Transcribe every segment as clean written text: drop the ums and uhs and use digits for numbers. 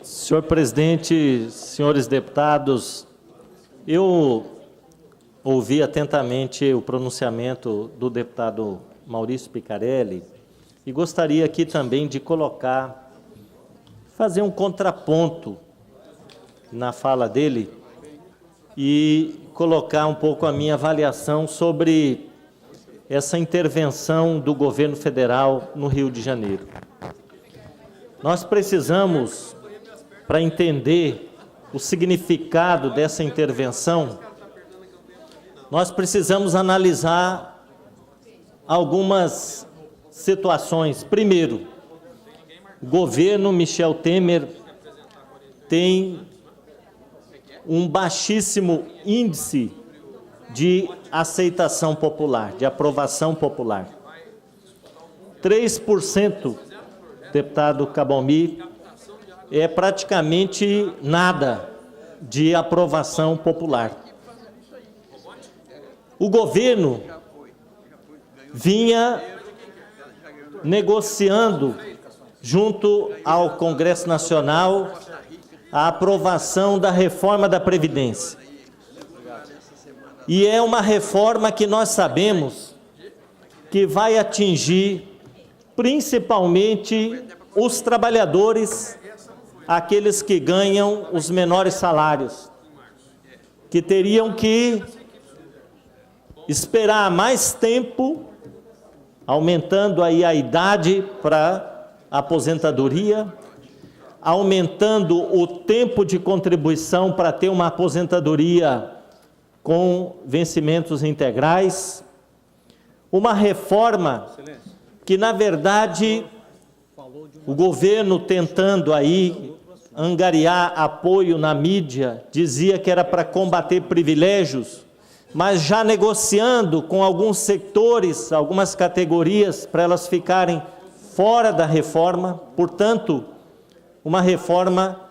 Senhor presidente, senhores deputados, eu ouvi atentamente o pronunciamento do deputado Maurício Picarelli e gostaria aqui também de fazer um contraponto na fala dele e colocar um pouco a minha avaliação sobre essa intervenção do governo federal no Rio de Janeiro. Nós precisamos, para entender o significado dessa intervenção, nós precisamos analisar algumas situações. Primeiro, o governo Michel Temer tem um baixíssimo índice de aceitação popular, de aprovação popular. 3%, deputado Cabalmi, é praticamente nada de aprovação popular. O governo vinha negociando junto ao Congresso Nacional a aprovação da reforma da Previdência. E é uma reforma que nós sabemos que vai atingir principalmente os trabalhadores, aqueles que ganham os menores salários, que teriam que esperar mais tempo, aumentando aí a idade para aposentadoria, aumentando o tempo de contribuição para ter uma aposentadoria com vencimentos integrais, uma reforma que, na verdade, o governo tentando aí angariar apoio na mídia, dizia que era para combater privilégios, mas já negociando com alguns setores, algumas categorias, para elas ficarem fora da reforma, portanto, uma reforma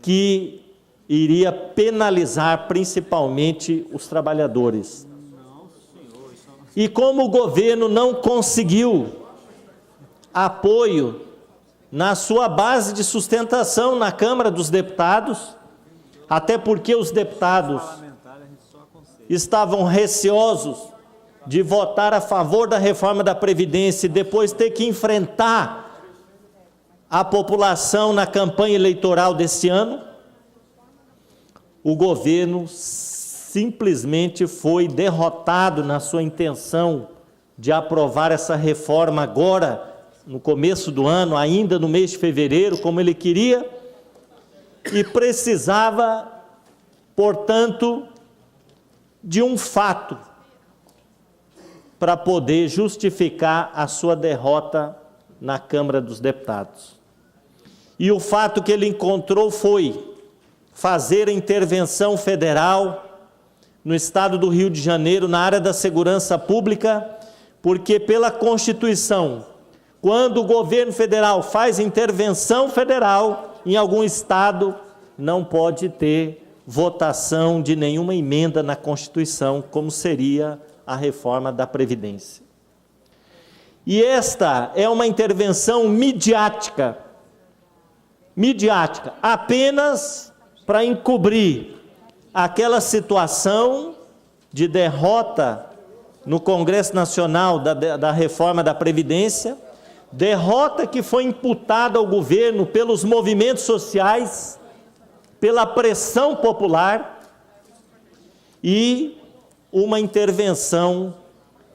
que iria penalizar principalmente os trabalhadores. E como o governo não conseguiu apoio na sua base de sustentação na Câmara dos Deputados, até porque os deputados estavam receosos de votar a favor da reforma da Previdência e depois ter que enfrentar a população na campanha eleitoral desse ano, o governo simplesmente foi derrotado na sua intenção de aprovar essa reforma agora, no começo do ano, ainda no mês de fevereiro, como ele queria, e precisava, portanto, de um fato para poder justificar a sua derrota na Câmara dos Deputados. E o fato que ele encontrou foi fazer a intervenção federal no estado do Rio de Janeiro, na área da segurança pública, porque pela Constituição, quando o governo federal faz intervenção federal em algum estado, não pode ter votação de nenhuma emenda na Constituição, como seria a reforma da Previdência. E esta é uma intervenção midiática, apenas para encobrir aquela situação de derrota no Congresso Nacional da reforma da Previdência, derrota que foi imputada ao governo pelos movimentos sociais, pela pressão popular e uma intervenção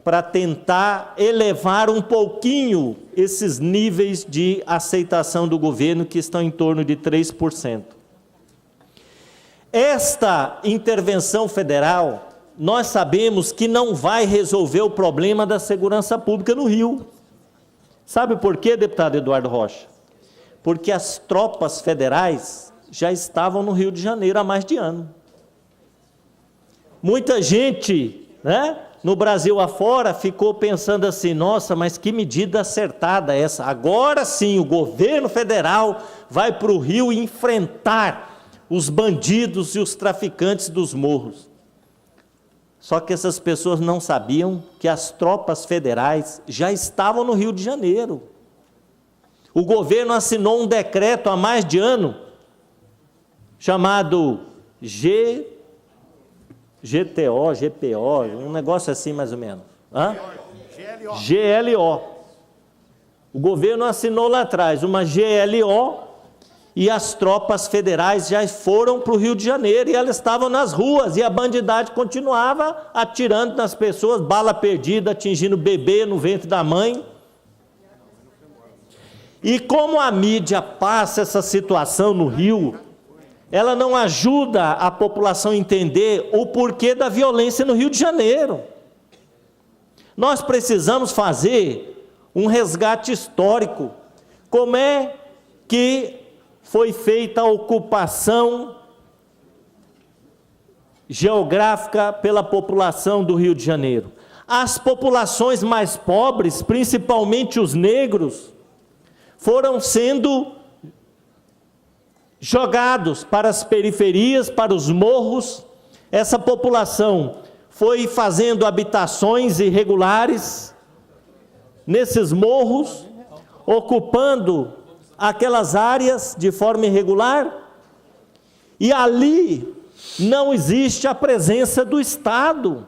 para tentar elevar um pouquinho esses níveis de aceitação do governo, que estão em torno de 3%. Esta intervenção federal, nós sabemos que não vai resolver o problema da segurança pública no Rio. Sabe por quê, deputado Eduardo Rocha? Porque as tropas federais já estavam no Rio de Janeiro há mais de ano. Muita gente, no Brasil afora, ficou pensando assim, nossa, mas que medida acertada essa. Agora sim, o governo federal vai para o Rio enfrentar os bandidos e os traficantes dos morros. Só que essas pessoas não sabiam que as tropas federais já estavam no Rio de Janeiro. O governo assinou um decreto há mais de ano chamado GTO, GPO, um negócio assim mais ou menos. Hã? GLO. O governo assinou lá atrás uma GLO e as tropas federais já foram para o Rio de Janeiro e elas estavam nas ruas e a bandidagem continuava atirando nas pessoas, bala perdida, atingindo bebê no ventre da mãe. E como a mídia passa essa situação no Rio, ela não ajuda a população a entender o porquê da violência no Rio de Janeiro. Nós precisamos fazer um resgate histórico. Como é que foi feita a ocupação geográfica pela população do Rio de Janeiro? As populações mais pobres, principalmente os negros, foram sendo jogados para as periferias, para os morros. Essa população foi fazendo habitações irregulares nesses morros, ocupando aquelas áreas de forma irregular, e ali não existe a presença do Estado.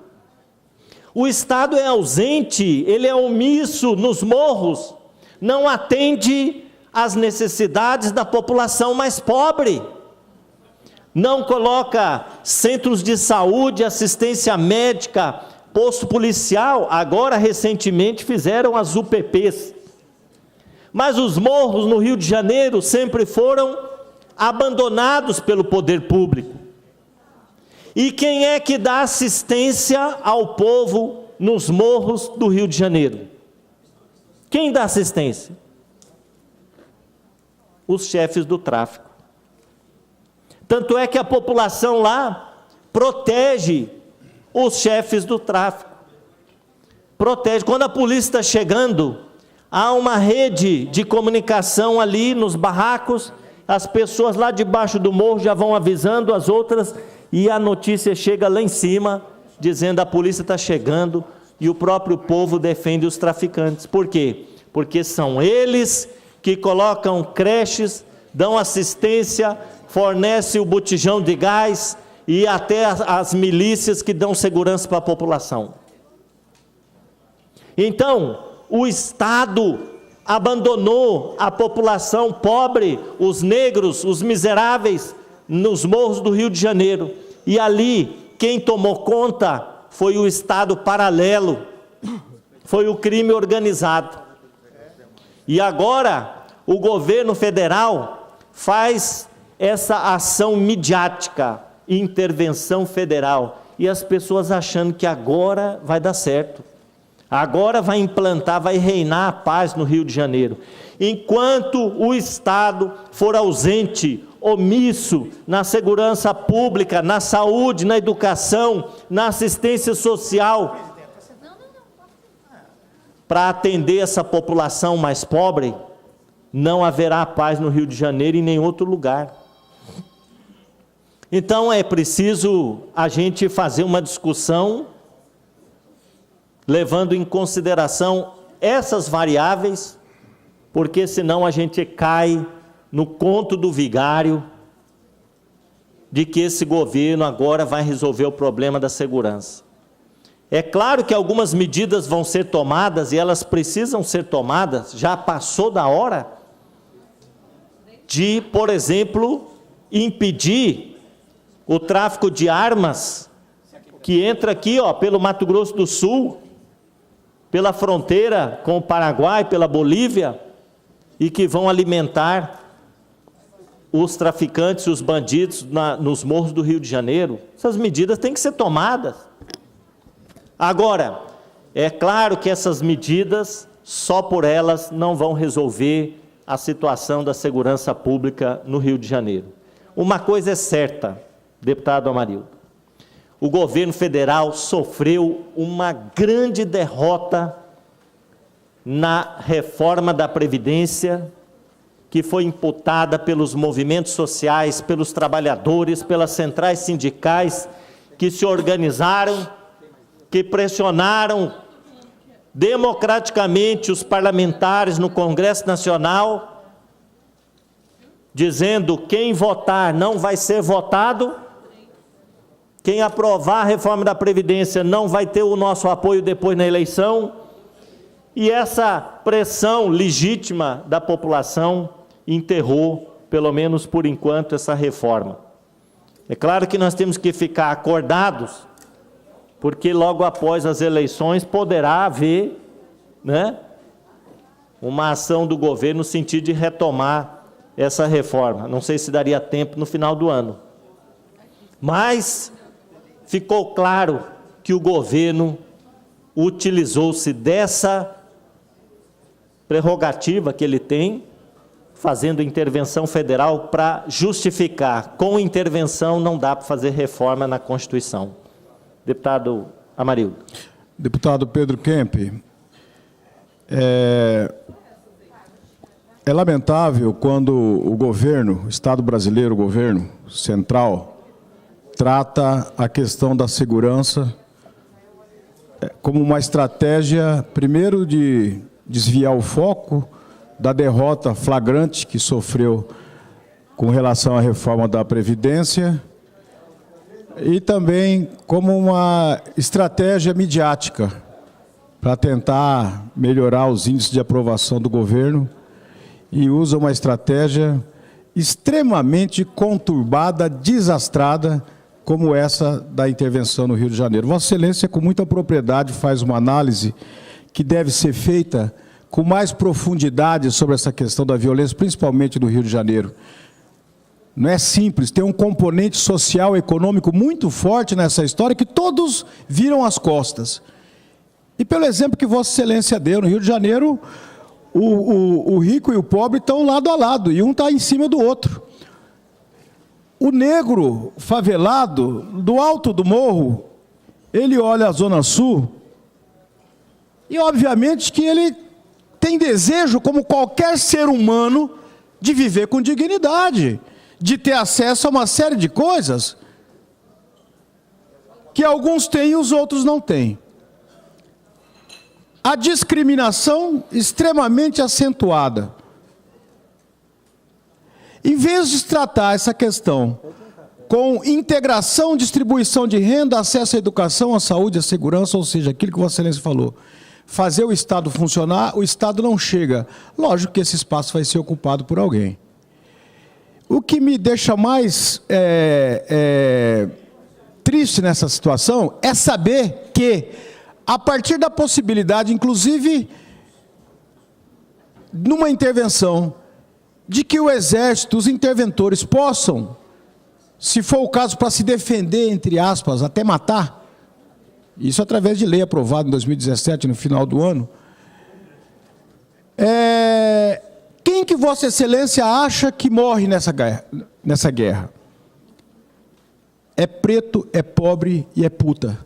O Estado é ausente, ele é omisso nos morros, não atende às necessidades da população mais pobre, não coloca centros de saúde, assistência médica, posto policial. Agora recentemente fizeram as UPPs, mas os morros no Rio de Janeiro sempre foram abandonados pelo poder público. E quem é que dá assistência ao povo nos morros do Rio de Janeiro? Quem dá assistência? Os chefes do tráfico. Tanto é que a população lá protege os chefes do tráfico. Protege. Quando a polícia está chegando, há uma rede de comunicação ali nos barracos, as pessoas lá debaixo do morro já vão avisando as outras, e a notícia chega lá em cima, dizendo a polícia está chegando, e o próprio povo defende os traficantes. Por quê? Porque são eles que colocam creches, dão assistência, fornecem o botijão de gás, e até as milícias que dão segurança para a população. Então, o Estado abandonou a população pobre, os negros, os miseráveis, nos morros do Rio de Janeiro. E ali, quem tomou conta foi o Estado paralelo, foi o crime organizado. E agora, o governo federal faz essa ação midiática, intervenção federal, e as pessoas achando que agora vai dar certo. Agora vai implantar, vai reinar a paz no Rio de Janeiro. Enquanto o Estado for ausente, omisso na segurança pública, na saúde, na educação, na assistência social, para atender essa população mais pobre, não haverá paz no Rio de Janeiro e em nenhum outro lugar. Então é preciso a gente fazer uma discussão levando em consideração essas variáveis, porque senão a gente cai no conto do vigário de que esse governo agora vai resolver o problema da segurança. É claro que algumas medidas vão ser tomadas e elas precisam ser tomadas, já passou da hora de, por exemplo, impedir o tráfico de armas que entra aqui, pelo Mato Grosso do Sul, pela fronteira com o Paraguai, pela Bolívia, e que vão alimentar os traficantes e os bandidos nos morros do Rio de Janeiro. Essas medidas têm que ser tomadas. Agora, é claro que essas medidas, só por elas, não vão resolver a situação da segurança pública no Rio de Janeiro. Uma coisa é certa, deputado Amarildo: o governo federal sofreu uma grande derrota na reforma da Previdência, que foi imputada pelos movimentos sociais, pelos trabalhadores, pelas centrais sindicais, que se organizaram, que pressionaram democraticamente os parlamentares no Congresso Nacional, dizendo quem votar não vai ser votado, quem aprovar a reforma da Previdência não vai ter o nosso apoio depois na eleição, e essa pressão legítima da população enterrou, pelo menos por enquanto, essa reforma. É claro que nós temos que ficar acordados, porque logo após as eleições poderá haver, né, uma ação do governo no sentido de retomar essa reforma. Não sei se daria tempo no final do ano. Mas ficou claro que o governo utilizou-se dessa prerrogativa que ele tem, fazendo intervenção federal para justificar. Com intervenção não dá para fazer reforma na Constituição. Deputado Amarildo. Deputado Pedro Kemp, é lamentável quando o governo, o Estado brasileiro, o governo central, trata a questão da segurança como uma estratégia, primeiro, de desviar o foco da derrota flagrante que sofreu com relação à reforma da Previdência e também como uma estratégia midiática para tentar melhorar os índices de aprovação do governo e usa uma estratégia extremamente conturbada, desastrada, como essa da intervenção no Rio de Janeiro. Vossa Excelência, com muita propriedade, faz uma análise que deve ser feita com mais profundidade sobre essa questão da violência, principalmente do Rio de Janeiro. Não é simples, tem um componente social e econômico muito forte nessa história que todos viram as costas. E pelo exemplo que Vossa Excelência deu, no Rio de Janeiro, o rico e o pobre estão lado a lado, e um está em cima do outro. O negro favelado, do alto do morro, ele olha a Zona Sul, e obviamente que ele tem desejo, como qualquer ser humano, de viver com dignidade, de ter acesso a uma série de coisas que alguns têm e os outros não têm. A discriminação extremamente acentuada. Em vez de tratar essa questão com integração, distribuição de renda, acesso à educação, à saúde, à segurança, ou seja, aquilo que Vossa Excelência falou, fazer o Estado funcionar, o Estado não chega. Lógico que esse espaço vai ser ocupado por alguém. O que me deixa mais triste nessa situação é saber que, a partir da possibilidade, inclusive, numa intervenção, de que o Exército, os interventores possam, se for o caso, para se defender, entre aspas, até matar, isso através de lei aprovada em 2017, no final do ano, quem que Vossa Excelência acha que morre nessa guerra? É preto, é pobre e é puta.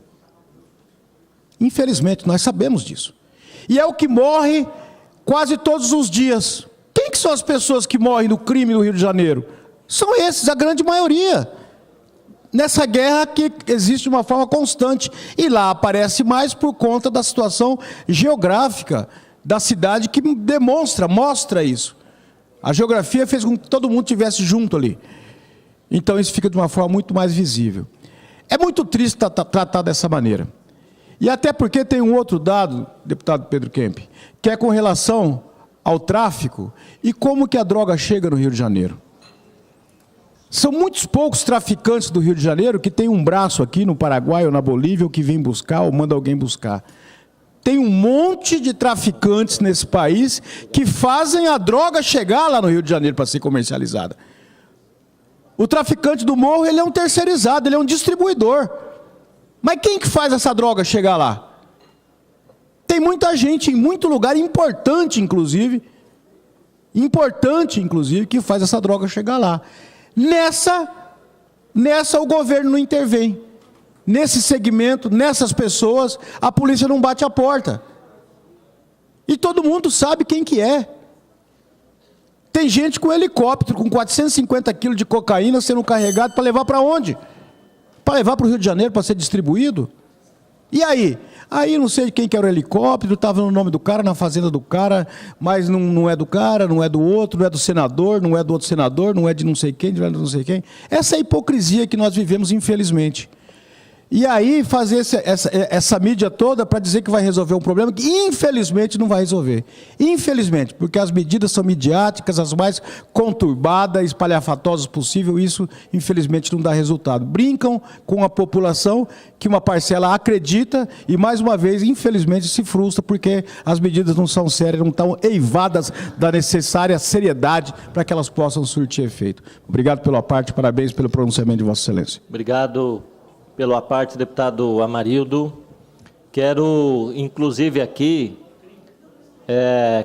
Infelizmente, nós sabemos disso. E é o que morre quase todos os dias. Quem que são as pessoas que morrem no crime no Rio de Janeiro? São esses, a grande maioria. Nessa guerra que existe de uma forma constante. E lá aparece mais por conta da situação geográfica da cidade que mostra isso. A geografia fez com que todo mundo estivesse junto ali. Então isso fica de uma forma muito mais visível. É muito triste tratar dessa maneira. E até porque tem um outro dado, deputado Pedro Kemp, que é com relação ao tráfico e como que a droga chega no Rio de Janeiro. São muitos poucos traficantes do Rio de Janeiro que tem um braço aqui no Paraguai ou na Bolívia, ou que vem buscar ou manda alguém buscar. Tem um monte de traficantes nesse país que fazem a droga chegar lá no Rio de Janeiro para ser comercializada. O traficante do morro, ele é um terceirizado, ele é um distribuidor. Mas quem que faz essa droga chegar lá? Tem muita gente em muito lugar, importante inclusive, que faz essa droga chegar lá. Nessa o governo não intervém. Nesse segmento, nessas pessoas, a polícia não bate a porta. E todo mundo sabe quem que é. Tem gente com helicóptero, com 450 quilos de cocaína sendo carregado para levar para onde? Para levar para o Rio de Janeiro, para ser distribuído? E aí? Aí não sei de quem que era o helicóptero, estava no nome do cara, na fazenda do cara, mas não é do cara, não é do outro, não é do senador, não é do outro senador, não é de não sei quem, não é de não sei quem. Essa é a hipocrisia que nós vivemos, infelizmente. E aí fazer essa mídia toda para dizer que vai resolver um problema que infelizmente não vai resolver. Infelizmente, porque as medidas são midiáticas, as mais conturbadas, espalhafatosas possível, isso infelizmente não dá resultado. Brincam com a população que uma parcela acredita e mais uma vez, infelizmente, se frustra porque as medidas não são sérias, não estão eivadas da necessária seriedade para que elas possam surtir efeito. Obrigado pela parte, parabéns pelo pronunciamento de Vossa Excelência. Obrigado pela parte, deputado Amarildo. Quero, inclusive, aqui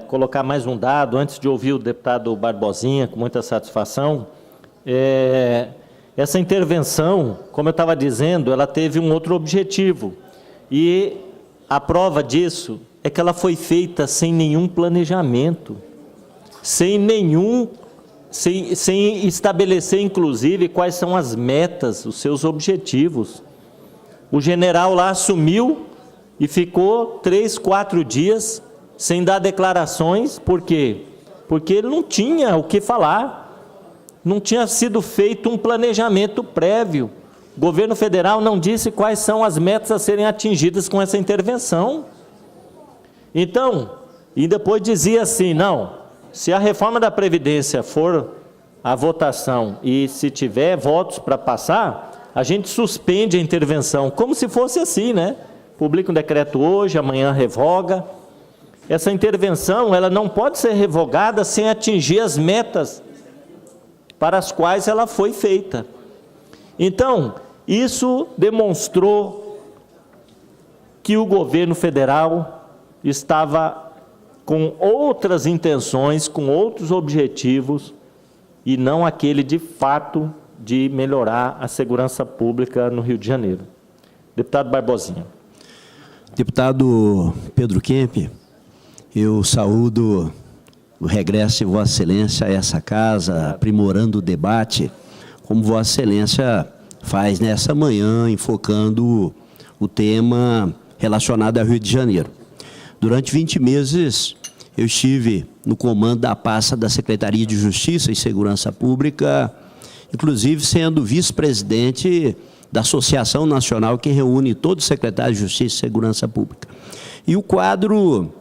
colocar mais um dado, antes de ouvir o deputado Barbosinha, com muita satisfação. Essa intervenção, como eu estava dizendo, ela teve um outro objetivo. E a prova disso é que ela foi feita sem nenhum planejamento, sem estabelecer, inclusive, quais são as metas, os seus objetivos. O general lá assumiu e ficou 3, 4 dias sem dar declarações. Por quê? Porque ele não tinha o que falar, não tinha sido feito um planejamento prévio. O governo federal não disse quais são as metas a serem atingidas com essa intervenção. Então, e depois dizia assim, não, se a reforma da Previdência for a votação e se tiver votos para passar, a gente suspende a intervenção, como se fosse assim, né? Publica um decreto hoje, amanhã revoga. Essa intervenção, ela não pode ser revogada sem atingir as metas para as quais ela foi feita. Então, isso demonstrou que o governo federal estava com outras intenções, com outros objetivos, e não aquele de fato de melhorar a segurança pública no Rio de Janeiro. Deputado Barbosinha. Deputado Pedro Kemp, eu saúdo o regresso de Vossa Excelência a essa casa, aprimorando o debate, como Vossa Excelência faz nessa manhã, enfocando o tema relacionado ao Rio de Janeiro. Durante 20 meses, eu estive no comando da pasta da Secretaria de Justiça e Segurança Pública, inclusive sendo vice-presidente da Associação Nacional que reúne todos os secretários de Justiça e Segurança Pública. E o quadro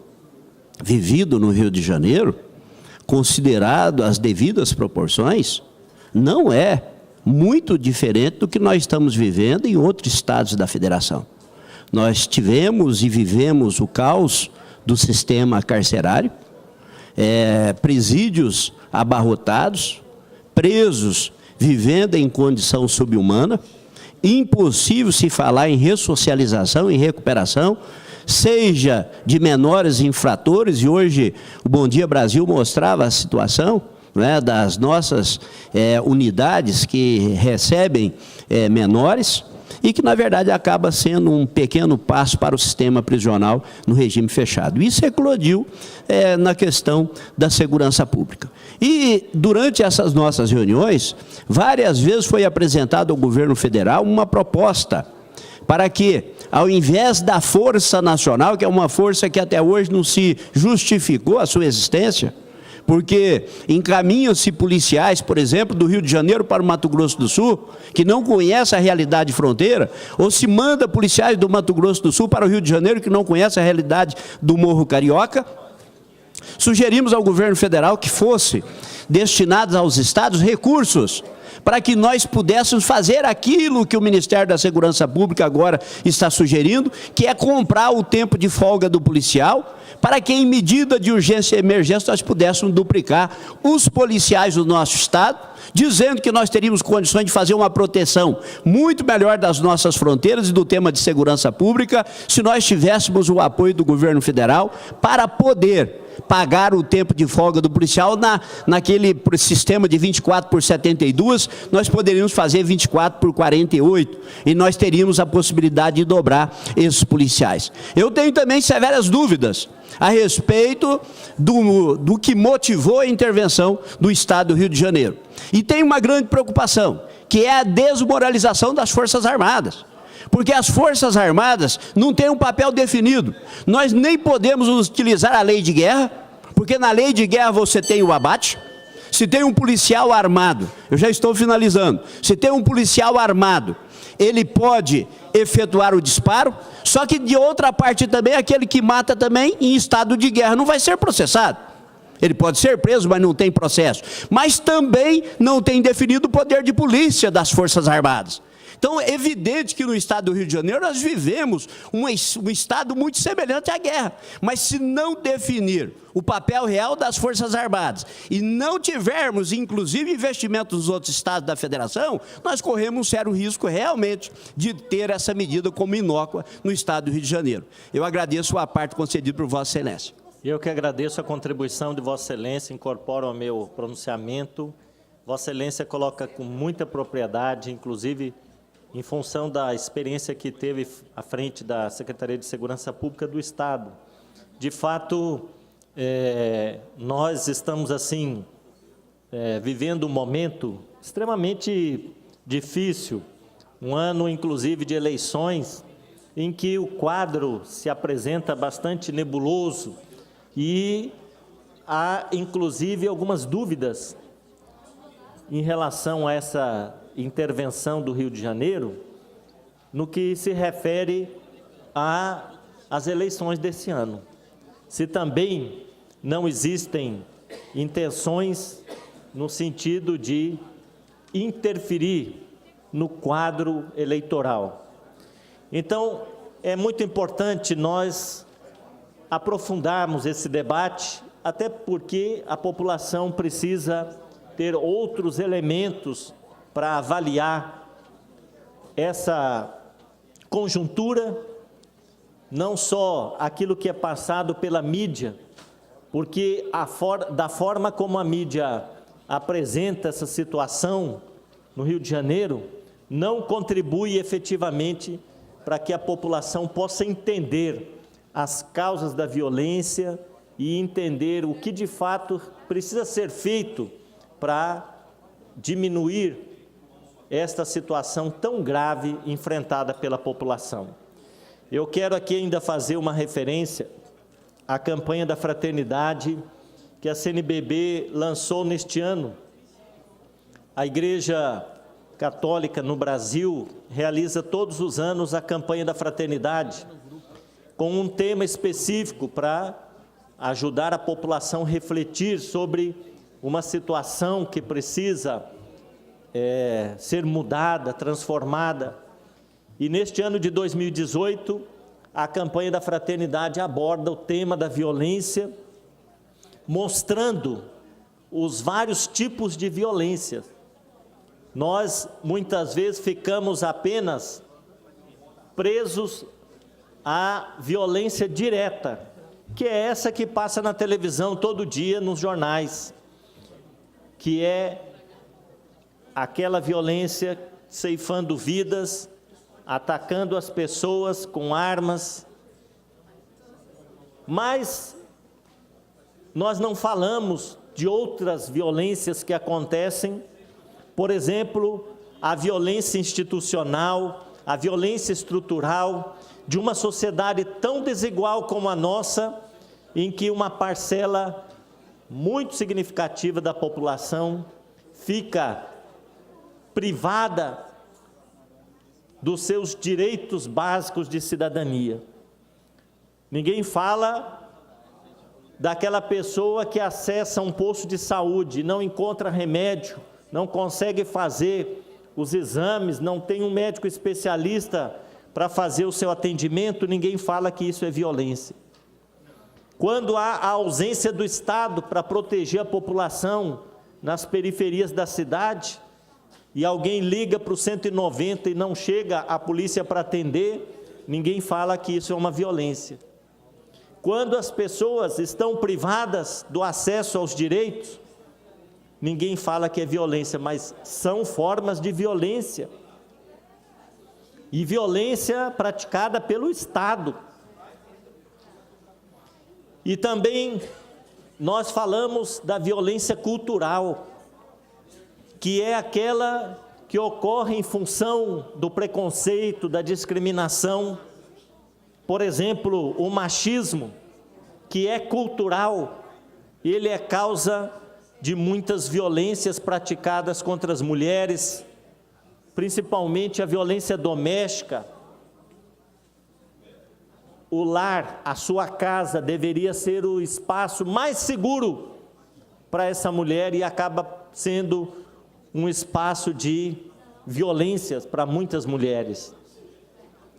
vivido no Rio de Janeiro, considerado as devidas proporções, não é muito diferente do que nós estamos vivendo em outros estados da federação. Nós tivemos e vivemos o caos do sistema carcerário, presídios abarrotados, presos vivendo em condição subhumana, impossível se falar em ressocialização, em recuperação, seja de menores infratores, e hoje o Bom Dia Brasil mostrava a situação, né, das nossas unidades que recebem menores, e que, na verdade, acaba sendo um pequeno passo para o sistema prisional no regime fechado. Isso eclodiu na questão da segurança pública. E, durante essas nossas reuniões, várias vezes foi apresentado ao governo federal uma proposta para que, ao invés da Força Nacional, que é uma força que até hoje não se justificou a sua existência, porque encaminham-se policiais, por exemplo, do Rio de Janeiro para o Mato Grosso do Sul, que não conhecem a realidade fronteira, ou se manda policiais do Mato Grosso do Sul para o Rio de Janeiro, que não conhecem a realidade do Morro Carioca. Sugerimos ao governo federal que fosse destinados aos estados recursos para que nós pudéssemos fazer aquilo que o Ministério da Segurança Pública agora está sugerindo, que é comprar o tempo de folga do policial, para que em medida de urgência e emergência nós pudéssemos duplicar os policiais do nosso estado, dizendo que nós teríamos condições de fazer uma proteção muito melhor das nossas fronteiras e do tema de segurança pública, se nós tivéssemos o apoio do governo federal para poder pagar o tempo de folga do policial naquele sistema de 24 por 72, nós poderíamos fazer 24 por 48 e nós teríamos a possibilidade de dobrar esses policiais. Eu tenho também severas dúvidas a respeito do que motivou a intervenção do Estado do Rio de Janeiro. E tem uma grande preocupação, que é a desmoralização das Forças Armadas. porque as Forças Armadas não têm um papel definido. Nós nem podemos utilizar a lei de guerra, porque na lei de guerra você tem o abate. Se tem um policial armado, eu já estou finalizando, se tem um policial armado, ele pode efetuar o disparo, só que de outra parte também, aquele que mata também em estado de guerra não vai ser processado. Ele pode ser preso, mas não tem processo. Mas também não tem definido o poder de polícia das Forças Armadas. Então, é evidente que no estado do Rio de Janeiro nós vivemos um estado muito semelhante à guerra. Mas se não definir o papel real das Forças Armadas e não tivermos, inclusive, investimento nos outros estados da federação, nós corremos um sério risco realmente de ter essa medida como inócua no estado do Rio de Janeiro. Eu agradeço a parte concedida por Vossa Excelência. Eu que agradeço a contribuição de Vossa Excelência, incorporo ao meu pronunciamento. Vossa Excelência coloca com muita propriedade, inclusive em função da experiência que teve à frente da Secretaria de Segurança Pública do Estado. De fato, nós estamos, assim, vivendo um momento extremamente difícil, um ano, inclusive, de eleições, em que o quadro se apresenta bastante nebuloso e há, inclusive, algumas dúvidas em relação a essa intervenção do Rio de Janeiro, no que se refere às eleições desse ano. Se também não existem intenções no sentido de interferir no quadro eleitoral. Então, é muito importante nós aprofundarmos esse debate, até porque a população precisa ter outros elementos para avaliar essa conjuntura, não só aquilo que é passado pela mídia, porque da forma como a mídia apresenta essa situação no Rio de Janeiro, não contribui efetivamente para que a população possa entender as causas da violência e entender o que de fato precisa ser feito para diminuir esta situação tão grave enfrentada pela população. Eu quero aqui ainda fazer uma referência à campanha da fraternidade que a CNBB lançou neste ano. A Igreja Católica no Brasil realiza todos os anos a campanha da fraternidade, com um tema específico para ajudar a população a refletir sobre uma situação que precisa ser mudada, transformada. E neste ano de 2018, a campanha da fraternidade aborda o tema da violência, mostrando os vários tipos de violência. Nós, muitas vezes, ficamos apenas presos à violência direta, que é essa que passa na televisão todo dia, nos jornais, que é aquela violência ceifando vidas, atacando as pessoas com armas. Mas nós não falamos de outras violências que acontecem, por exemplo, a violência institucional, a violência estrutural de uma sociedade tão desigual como a nossa, em que uma parcela muito significativa da população fica privada dos seus direitos básicos de cidadania. Ninguém fala daquela pessoa que acessa um posto de saúde, não encontra remédio, não consegue fazer os exames, não tem um médico especialista para fazer o seu atendimento, ninguém fala que isso é violência. Quando há a ausência do Estado para proteger a população nas periferias da cidade, e alguém liga para o 190 e não chega a polícia para atender, ninguém fala que isso é uma violência. Quando as pessoas estão privadas do acesso aos direitos, ninguém fala que é violência, mas são formas de violência. E violência praticada pelo Estado. E também nós falamos da violência cultural, que é aquela que ocorrem em função do preconceito, da discriminação. Por exemplo, o machismo, que é cultural, ele é causa de muitas violências praticadas contra as mulheres, principalmente a violência doméstica. O lar, a sua casa, deveria ser o espaço mais seguro para essa mulher e acaba sendo um espaço de violências para muitas mulheres,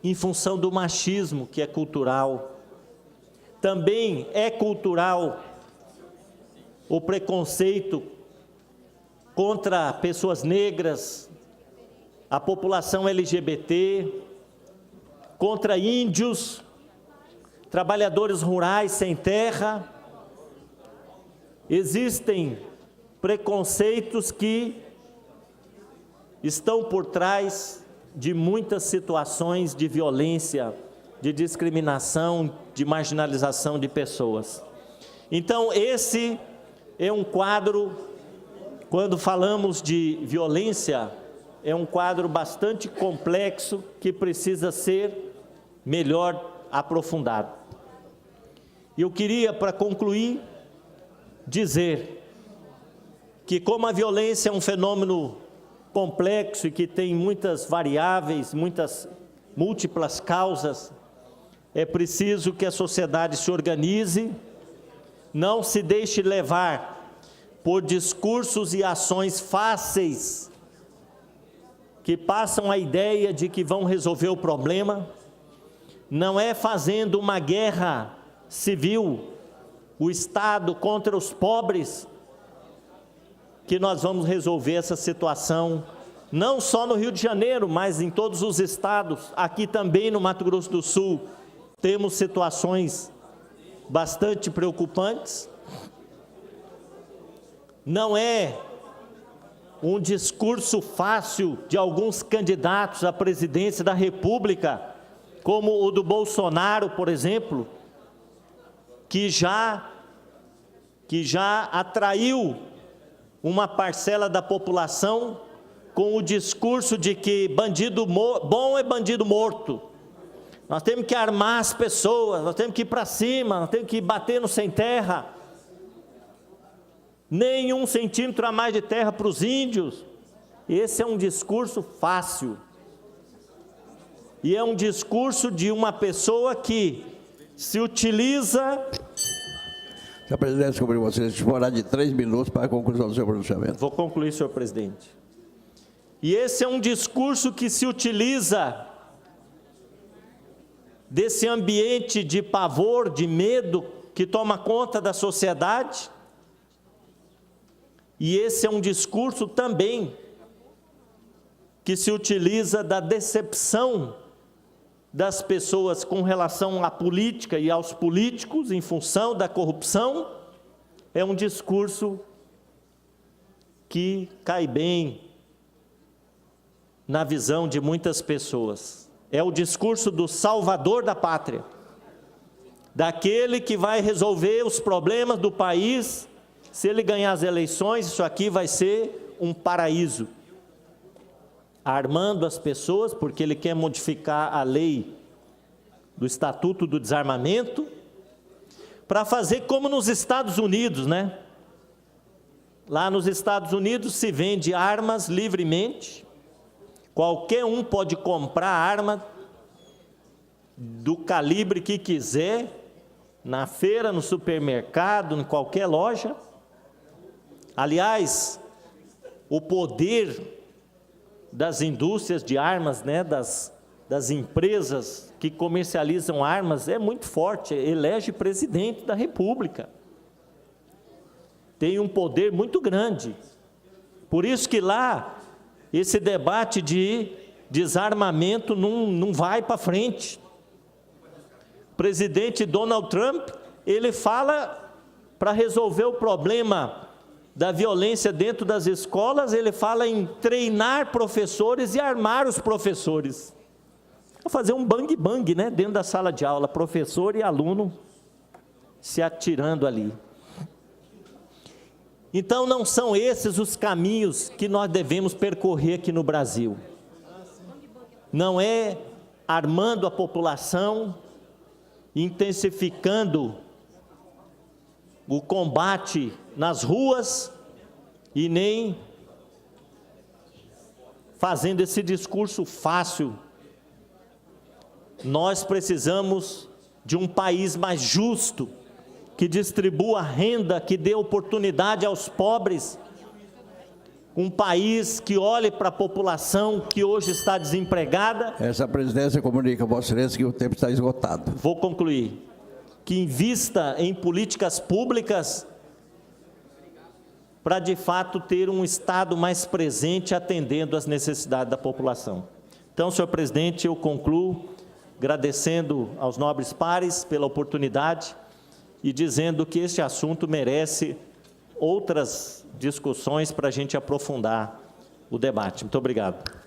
em função do machismo que é cultural. Também é cultural o preconceito contra pessoas negras, a população LGBT, contra índios, trabalhadores rurais sem terra. Existem preconceitos que estão por trás de muitas situações de violência, de discriminação, de marginalização de pessoas. Então, esse é um quadro, quando falamos de violência, é um quadro bastante complexo que precisa ser melhor aprofundado. E eu queria, para concluir, dizer que, como a violência é um fenômeno complexo e que tem muitas variáveis, muitas múltiplas causas, é preciso que a sociedade se organize, não se deixe levar por discursos e ações fáceis que passam a ideia de que vão resolver o problema. Não é fazendo uma guerra civil, o Estado contra os pobres, que nós vamos resolver essa situação, não só no Rio de Janeiro, mas em todos os estados. Aqui também no Mato Grosso do Sul, temos situações bastante preocupantes. Não é um discurso fácil de alguns candidatos à presidência da República, como o do Bolsonaro, por exemplo, que já atraiu uma parcela da população com o discurso de que bandido bom é bandido morto. Nós temos que armar as pessoas, nós temos que ir para cima, nós temos que bater no sem terra. Nem 1 centímetro a mais de terra para os índios. Esse é um discurso fácil. E é um discurso de uma pessoa que se utiliza... Senhor presidente, sobre você disporá de 3 minutos para a conclusão do seu pronunciamento. Vou concluir, senhor presidente. E esse é um discurso que se utiliza desse ambiente de pavor, de medo, que toma conta da sociedade. E esse é um discurso também que se utiliza da decepção das pessoas com relação à política e aos políticos em função da corrupção. É um discurso que cai bem na visão de muitas pessoas. É o discurso do salvador da pátria, daquele que vai resolver os problemas do país. Se ele ganhar as eleições, isso aqui vai ser um paraíso. Armando as pessoas, porque ele quer modificar a lei do Estatuto do Desarmamento, para fazer como nos Estados Unidos, né? Lá nos Estados Unidos se vende armas livremente, qualquer um pode comprar arma do calibre que quiser, na feira, no supermercado, em qualquer loja. Aliás, o poder das indústrias de armas, né, das empresas que comercializam armas é muito forte, elege presidente da República. Tem um poder muito grande. Por isso que lá, esse debate de desarmamento não vai para frente. O presidente Donald Trump, ele fala para resolver o problema da violência dentro das escolas, ele fala em treinar professores e armar os professores. Vou fazer um bang-bang, né, dentro da sala de aula, professor e aluno se atirando ali. Então, não são esses os caminhos que nós devemos percorrer aqui no Brasil. Não é armando a população, intensificando o combate nas ruas e nem fazendo esse discurso fácil. Nós precisamos de um país mais justo, que distribua renda, que dê oportunidade aos pobres. Um país que olhe para a população que hoje está desempregada. Essa presidência comunica a Vossa Excelência que o tempo está esgotado. Vou concluir. Que invista em políticas públicas para, de fato, ter um Estado mais presente atendendo às necessidades da população. Então, senhor presidente, eu concluo agradecendo aos nobres pares pela oportunidade e dizendo que este assunto merece outras discussões para a gente aprofundar o debate. Muito obrigado.